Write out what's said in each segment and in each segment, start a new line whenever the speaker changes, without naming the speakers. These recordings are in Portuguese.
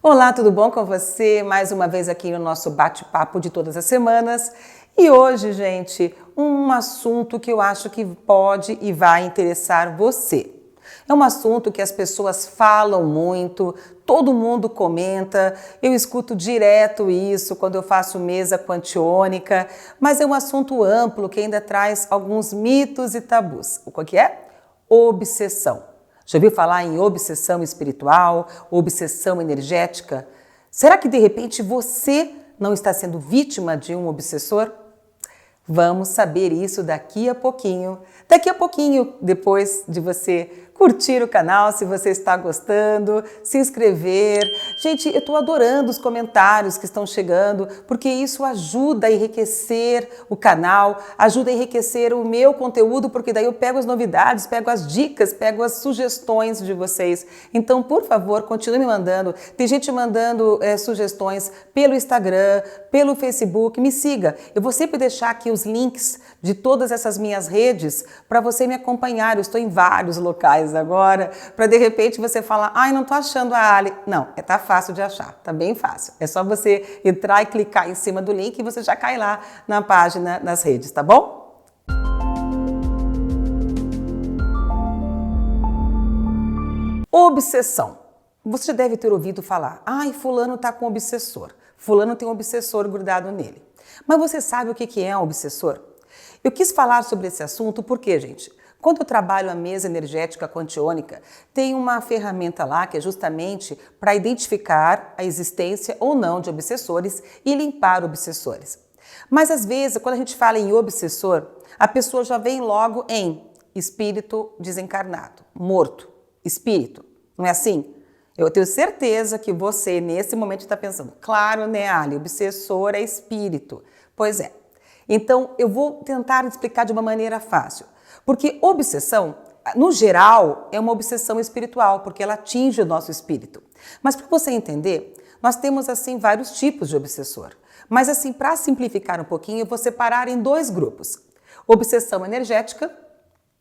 Olá, tudo bom com você? Mais uma vez aqui no nosso bate-papo de todas as semanas. E hoje, gente, um assunto que eu acho que pode e vai interessar você. É um assunto que as pessoas falam muito, todo mundo comenta, eu escuto direto isso quando eu faço mesa quantiônica, mas é um assunto amplo que ainda traz alguns mitos e tabus. O que é? Obsessão. Já ouviu falar em obsessão espiritual, obsessão energética? Será que de repente você não está sendo vítima de um obsessor? Vamos saber isso daqui a pouquinho. Daqui a pouquinho, depois de você curtir o canal, se você está gostando, se inscrever. Gente, eu estou adorando os comentários que estão chegando, porque isso ajuda a enriquecer o canal, ajuda a enriquecer o meu conteúdo, porque daí eu pego as novidades, pego as dicas, pego as sugestões de vocês. Então, por favor, continue me mandando. Tem gente mandando sugestões pelo Instagram, pelo Facebook. Me siga. Eu vou sempre deixar aqui os links de todas essas minhas redes para você me acompanhar. Eu estou em vários locais agora, para de repente você falar, ai, não tô achando a Ali. Não, tá fácil de achar, tá bem fácil. É só você entrar e clicar em cima do link e você já cai lá na página, nas redes, tá bom? Obsessão. Você já deve ter ouvido falar, ai, fulano tá com obsessor. Fulano tem um obsessor grudado nele. Mas você sabe o que é um obsessor? Eu quis falar sobre esse assunto porque, gente, quando eu trabalho a mesa energética quantiônica, tem uma ferramenta lá que é justamente para identificar a existência ou não de obsessores e limpar obsessores. Mas às vezes, quando a gente fala em obsessor, a pessoa já vem logo em espírito desencarnado, morto, espírito. Não é assim? Eu tenho certeza que você, nesse momento, está pensando, claro, né, Ali, obsessor é espírito. Pois é. Então, eu vou tentar explicar de uma maneira fácil. Porque obsessão, no geral, é uma obsessão espiritual, porque ela atinge o nosso espírito. Mas para você entender, nós temos, assim, vários tipos de obsessor. Mas, assim, para simplificar um pouquinho, eu vou separar em dois grupos. Obsessão energética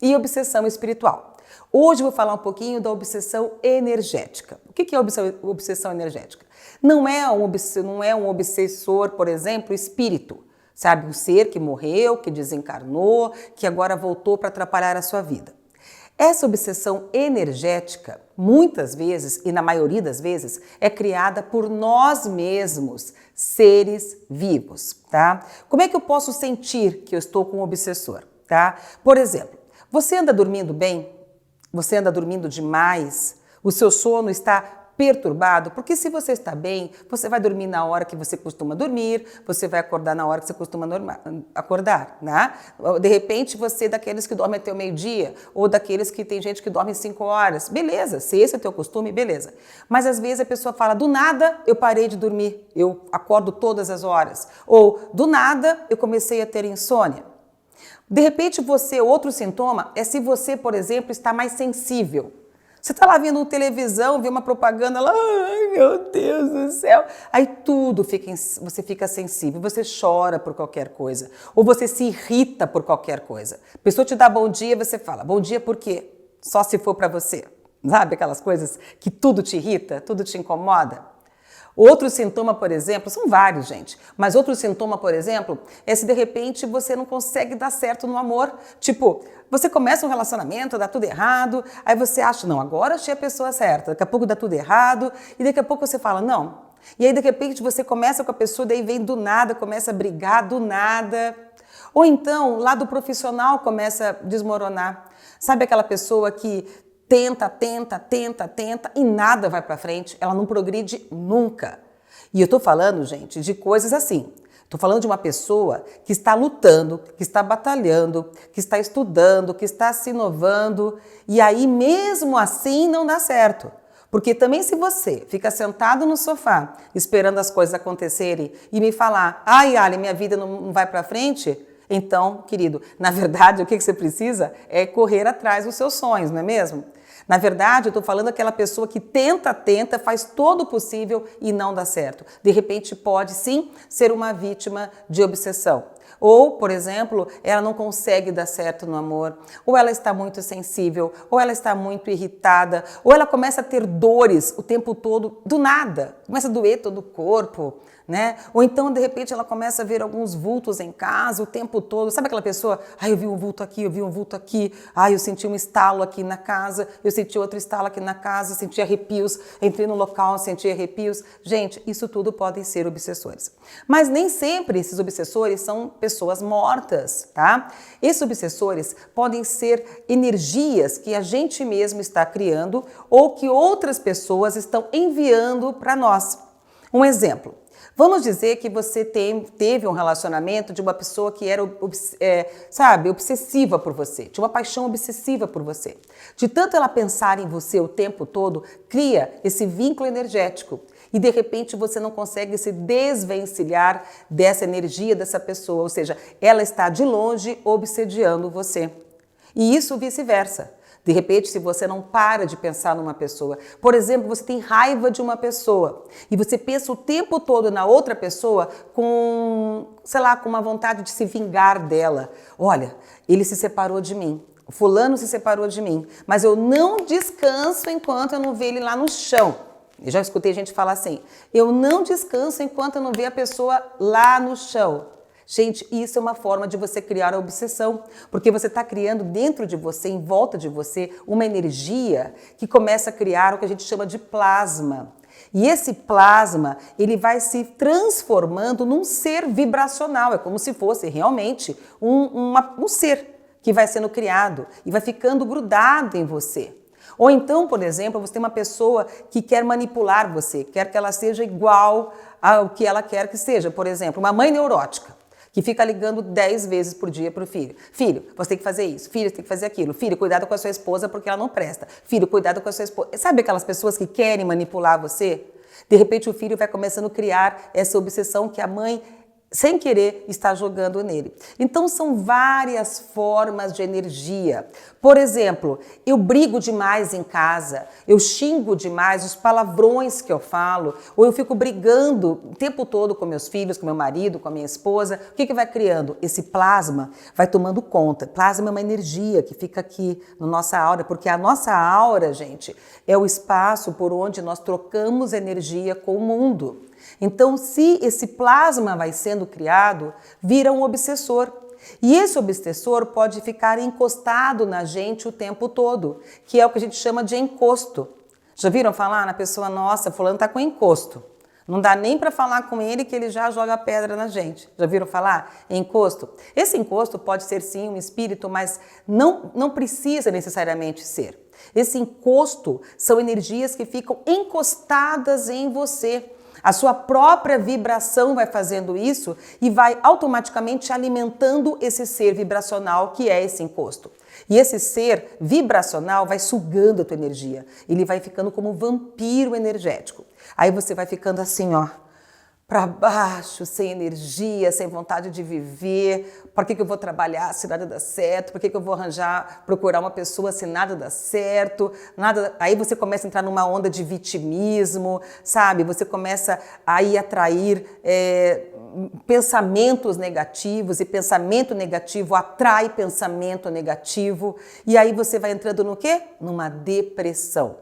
e obsessão espiritual. Hoje eu vou falar um pouquinho da obsessão energética. O que é obsessão energética? Não é um obsessor, por exemplo, espírito. Sabe, um ser que morreu, que desencarnou, que agora voltou para atrapalhar a sua vida. Essa obsessão energética, muitas vezes, e na maioria das vezes, é criada por nós mesmos, seres vivos, tá? Como é que eu posso sentir que eu estou com um obsessor, tá? Por exemplo, você anda dormindo bem? Você anda dormindo demais? O seu sono está perturbado? Porque se você está bem, você vai dormir na hora que você costuma dormir, você vai acordar na hora que você costuma acordar, né? De repente você é daqueles que dormem até o meio-dia, ou daqueles que tem gente que dorme 5 horas. Beleza, se esse é o teu costume, beleza. Mas às vezes a pessoa fala, do nada eu parei de dormir, eu acordo todas as horas. Ou do nada eu comecei a ter insônia. De repente outro sintoma é se você, por exemplo, está mais sensível. Você está lá vendo televisão, vê uma propaganda lá, ai meu Deus do céu. Aí você fica sensível, você chora por qualquer coisa. Ou você se irrita por qualquer coisa. A pessoa te dá bom dia, você fala, bom dia por quê? Só se for para você. Sabe aquelas coisas que tudo te irrita, tudo te incomoda? Outro sintoma, por exemplo, são vários, gente, mas outro sintoma, por exemplo, é se de repente você não consegue dar certo no amor. Tipo, você começa um relacionamento, dá tudo errado, aí você acha, não, agora achei a pessoa certa, daqui a pouco dá tudo errado, e daqui a pouco você fala, não. E aí, de repente, você começa com a pessoa, daí vem do nada, começa a brigar do nada. Ou então, lá do profissional começa a desmoronar. Sabe aquela pessoa que tenta e nada vai para frente, ela não progride nunca. E eu tô falando, gente, de coisas assim. Tô falando de uma pessoa que está lutando, que está batalhando, que está estudando, que está se inovando, e aí mesmo assim não dá certo. Porque também se você fica sentado no sofá esperando as coisas acontecerem e me falar, ai, Ali, minha vida não vai para frente, então, querido, na verdade o que você precisa é correr atrás dos seus sonhos, não é mesmo? Na verdade, eu estou falando daquela pessoa que tenta, faz todo o possível e não dá certo. De repente, pode sim ser uma vítima de obsessão. Ou, por exemplo, ela não consegue dar certo no amor, ou ela está muito sensível, ou ela está muito irritada, ou ela começa a ter dores o tempo todo, do nada, começa a doer todo o corpo, né? Ou então, de repente, ela começa a ver alguns vultos em casa o tempo todo. Sabe aquela pessoa? Eu vi um vulto aqui, eu vi um vulto aqui, eu senti um estalo aqui na casa, eu senti outro estalo aqui na casa, senti arrepios, entrei no local, senti arrepios. Gente, isso tudo podem ser obsessores. Mas nem sempre esses obsessores são pessoas mortas, tá? Esses obsessores podem ser energias que a gente mesmo está criando ou que outras pessoas estão enviando para nós. Um exemplo. Vamos dizer que você teve um relacionamento de uma pessoa que era, obsessiva por você, tinha uma paixão obsessiva por você. De tanto ela pensar em você o tempo todo, cria esse vínculo energético. E de repente você não consegue se desvencilhar dessa energia dessa pessoa, ou seja, ela está de longe obsediando você. E isso vice-versa. De repente, se você não para de pensar numa pessoa, por exemplo, você tem raiva de uma pessoa e você pensa o tempo todo na outra pessoa com uma vontade de se vingar dela. Olha, ele se separou de mim, o fulano se separou de mim, mas eu não descanso enquanto eu não ver ele lá no chão. Eu já escutei gente falar assim, eu não descanso enquanto eu não ver a pessoa lá no chão. Gente, isso é uma forma de você criar a obsessão, porque você está criando dentro de você, em volta de você, uma energia que começa a criar o que a gente chama de plasma. E esse plasma, ele vai se transformando num ser vibracional, é como se fosse realmente um ser que vai sendo criado e vai ficando grudado em você. Ou então, por exemplo, você tem uma pessoa que quer manipular você, quer que ela seja igual ao que ela quer que seja. Por exemplo, uma mãe neurótica, que fica ligando 10 vezes por dia para o filho. Filho, você tem que fazer isso. Filho, você tem que fazer aquilo. Filho, cuidado com a sua esposa porque ela não presta. Filho, cuidado com a sua esposa. Sabe aquelas pessoas que querem manipular você? De repente o filho vai começando a criar essa obsessão que a mãe, sem querer, está jogando nele. Então são várias formas de energia. Por exemplo, eu brigo demais em casa, eu xingo demais os palavrões que eu falo, ou eu fico brigando o tempo todo com meus filhos, com meu marido, com a minha esposa. O que vai criando? Esse plasma vai tomando conta. Plasma é uma energia que fica aqui na nossa aura, porque a nossa aura, gente, é o espaço por onde nós trocamos energia com o mundo. Então, se esse plasma vai sendo criado, vira um obsessor. E esse obsessor pode ficar encostado na gente o tempo todo, que é o que a gente chama de encosto. Já viram falar na pessoa, nossa, fulano está com encosto. Não dá nem para falar com ele que ele já joga pedra na gente. Já viram falar em encosto? Esse encosto pode ser sim um espírito, mas não precisa necessariamente ser. Esse encosto são energias que ficam encostadas em você. A sua própria vibração vai fazendo isso e vai automaticamente alimentando esse ser vibracional que é esse encosto. E esse ser vibracional vai sugando a tua energia. Ele vai ficando como um vampiro energético. Aí você vai ficando assim, ó, para baixo, sem energia, sem vontade de viver. Por que eu vou trabalhar se nada dá certo? Por que eu vou procurar uma pessoa se nada dá certo? Aí você começa a entrar numa onda de vitimismo, sabe? Você começa a atrair pensamentos negativos, e pensamento negativo atrai pensamento negativo. E aí você vai entrando no quê? Numa depressão.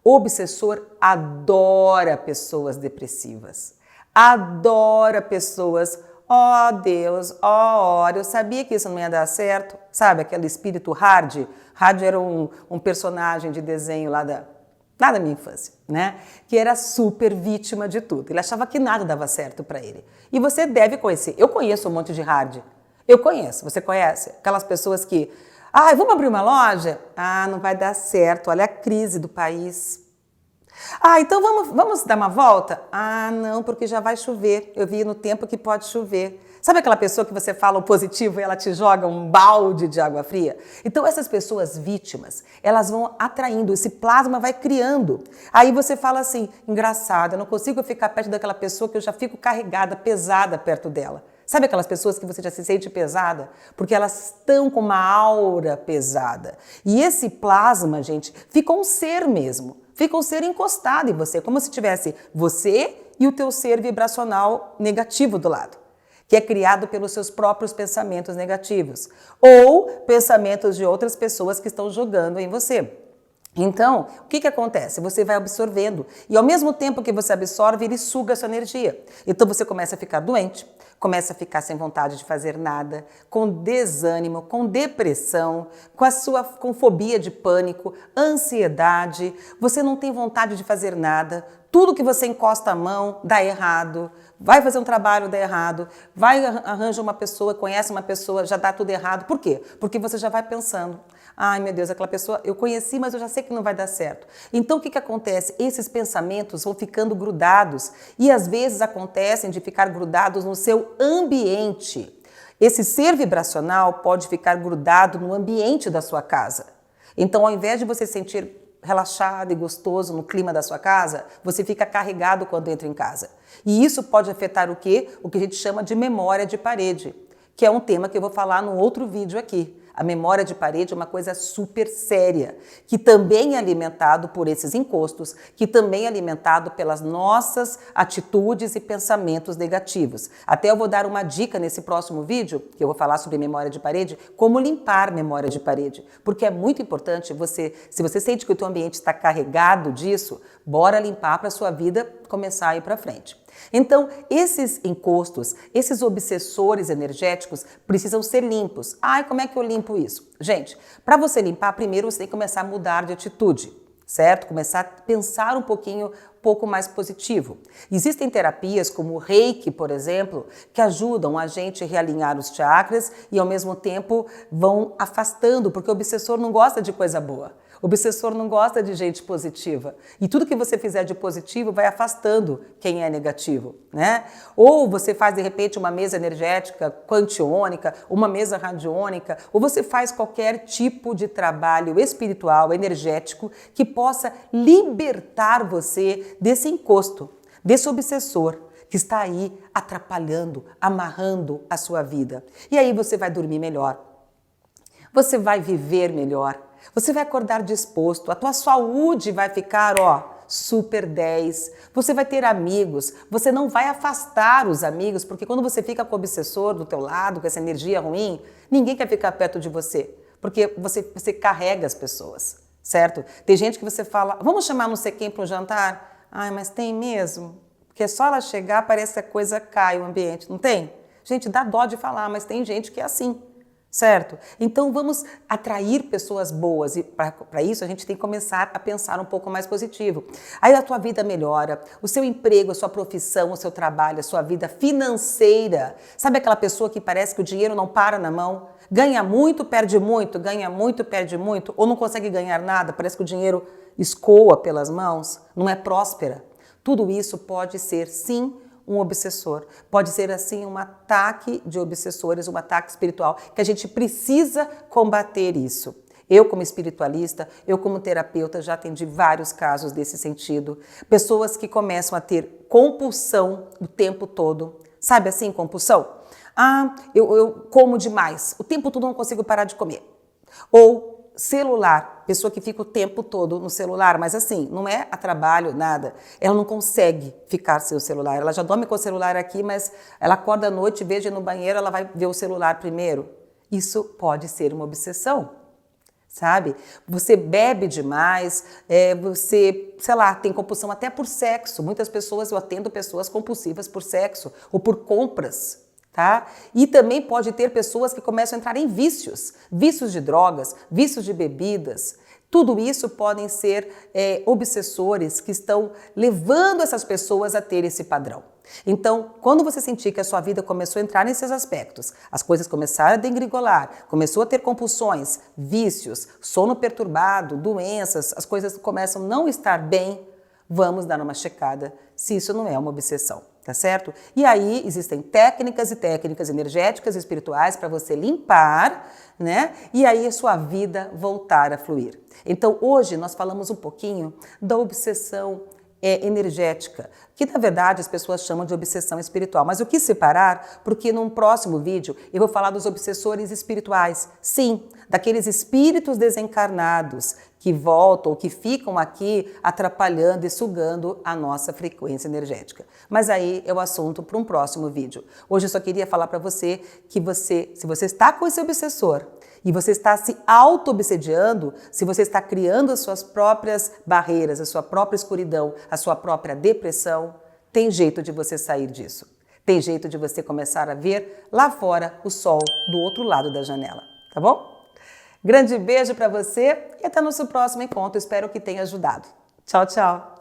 O obsessor adora pessoas depressivas. Adora pessoas, Deus, ora, eu sabia que isso não ia dar certo. Sabe, aquele espírito Hard? Hard era um personagem de desenho lá da minha infância, né? Que era super vítima de tudo. Ele achava que nada dava certo para ele. E você deve conhecer. Eu conheço um monte de Hard. Eu conheço. Você conhece? Aquelas pessoas que, vamos abrir uma loja? Não vai dar certo. Olha a crise do país. Então vamos dar uma volta? Não, porque já vai chover. Eu vi no tempo que pode chover. Sabe aquela pessoa que você fala o positivo e ela te joga um balde de água fria? Então essas pessoas vítimas, elas vão atraindo, esse plasma vai criando. Aí você fala assim, engraçado, eu não consigo ficar perto daquela pessoa que eu já fico carregada, pesada perto dela. Sabe aquelas pessoas que você já se sente pesada? Porque elas estão com uma aura pesada. E esse plasma, gente, fica um ser mesmo. Fica um ser encostado em você, como se tivesse você e o teu ser vibracional negativo do lado, que é criado pelos seus próprios pensamentos negativos ou pensamentos de outras pessoas que estão jogando em você. Então, o que acontece? Você vai absorvendo e ao mesmo tempo que você absorve, ele suga a sua energia. Então você começa a ficar doente, começa a ficar sem vontade de fazer nada, com desânimo, com depressão, com fobia de pânico, ansiedade, você não tem vontade de fazer nada, tudo que você encosta a mão dá errado, vai fazer um trabalho, dá errado, vai arranja uma pessoa, conhece uma pessoa, já dá tudo errado. Por quê? Porque você já vai pensando, ai meu Deus, aquela pessoa eu conheci, mas eu já sei que não vai dar certo. Então o que acontece? Esses pensamentos vão ficando grudados e às vezes acontecem de ficar grudados no seu ambiente. Esse ser vibracional pode ficar grudado no ambiente da sua casa. Então ao invés de você sentir relaxado e gostoso no clima da sua casa, você fica carregado quando entra em casa. E isso pode afetar o quê? O que a gente chama de memória de parede, que é um tema que eu vou falar no outro vídeo aqui. A memória de parede é uma coisa super séria, que também é alimentado por esses encostos, que também é alimentado pelas nossas atitudes e pensamentos negativos. Até eu vou dar uma dica nesse próximo vídeo, que eu vou falar sobre memória de parede, como limpar memória de parede. Porque é muito importante se você sente que o teu ambiente está carregado disso, bora limpar para a sua vida começar a ir para frente. Então, esses encostos, esses obsessores energéticos precisam ser limpos. Ai, como é que eu limpo isso? Gente, para você limpar, primeiro você tem que começar a mudar de atitude, certo? Começar a pensar um pouco mais positivo. Existem terapias como o Reiki, por exemplo, que ajudam a gente a realinhar os chakras e ao mesmo tempo vão afastando, porque o obsessor não gosta de coisa boa. O obsessor não gosta de gente positiva. E tudo que você fizer de positivo vai afastando quem é negativo, né? Ou você faz, de repente, uma mesa energética quantiônica, uma mesa radiônica, ou você faz qualquer tipo de trabalho espiritual, energético, que possa libertar você desse encosto, desse obsessor que está aí atrapalhando, amarrando a sua vida. E aí você vai dormir melhor. Você vai viver melhor. Você vai acordar disposto, a tua saúde vai ficar, super 10. Você vai ter amigos, você não vai afastar os amigos, porque quando você fica com o obsessor do teu lado, com essa energia ruim, ninguém quer ficar perto de você, porque você carrega as pessoas, certo? Tem gente que você fala, vamos chamar não sei quem para um jantar? Ai, mas tem mesmo? Porque só ela chegar, parece que a coisa cai, o ambiente, não tem? Gente, dá dó de falar, mas tem gente que é assim. Certo? Então vamos atrair pessoas boas e para isso a gente tem que começar a pensar um pouco mais positivo. Aí a tua vida melhora, o seu emprego, a sua profissão, o seu trabalho, a sua vida financeira. Sabe aquela pessoa que parece que o dinheiro não para na mão? Ganha muito, perde muito, ganha muito, perde muito, ou não consegue ganhar nada, parece que o dinheiro escoa pelas mãos, não é próspera. Tudo isso pode ser, sim, um obsessor. Pode ser assim um ataque de obsessores, um ataque espiritual, que a gente precisa combater isso. Eu como espiritualista, eu como terapeuta já atendi vários casos desse sentido. Pessoas que começam a ter compulsão o tempo todo. Sabe assim, compulsão? Ah, eu como demais, o tempo todo não consigo parar de comer. Ou celular, pessoa que fica o tempo todo no celular, mas assim, não é a trabalho, nada. Ela não consegue ficar sem o celular. Ela já dorme com o celular aqui, mas ela acorda à noite, veja no banheiro, ela vai ver o celular primeiro. Isso pode ser uma obsessão, sabe? Você bebe demais, você, sei lá, tem compulsão até por sexo. Muitas pessoas, eu atendo pessoas compulsivas por sexo ou por compras. Tá? E também pode ter pessoas que começam a entrar em vícios de drogas, vícios de bebidas. Tudo isso podem ser obsessores que estão levando essas pessoas a ter esse padrão. Então, quando você sentir que a sua vida começou a entrar nesses aspectos, as coisas começaram a degringolar, começou a ter compulsões, vícios, sono perturbado, doenças, as coisas começam a não estar bem, vamos dar uma checada se isso não é uma obsessão. Tá certo? E aí existem técnicas e técnicas energéticas e espirituais para você limpar, né? E aí a sua vida voltar a fluir. Então hoje nós falamos um pouquinho da obsessão energética, que na verdade as pessoas chamam de obsessão espiritual. Mas eu quis separar porque num próximo vídeo eu vou falar dos obsessores espirituais. Sim, daqueles espíritos desencarnados que voltam ou que ficam aqui atrapalhando e sugando a nossa frequência energética. Mas aí é o assunto para um próximo vídeo. Hoje eu só queria falar para você que se você está com esse obsessor, e você está se auto-obsediando, se você está criando as suas próprias barreiras, a sua própria escuridão, a sua própria depressão, tem jeito de você sair disso. Tem jeito de você começar a ver lá fora o sol do outro lado da janela, tá bom? Grande beijo para você e até nosso próximo encontro. Espero que tenha ajudado. Tchau, tchau!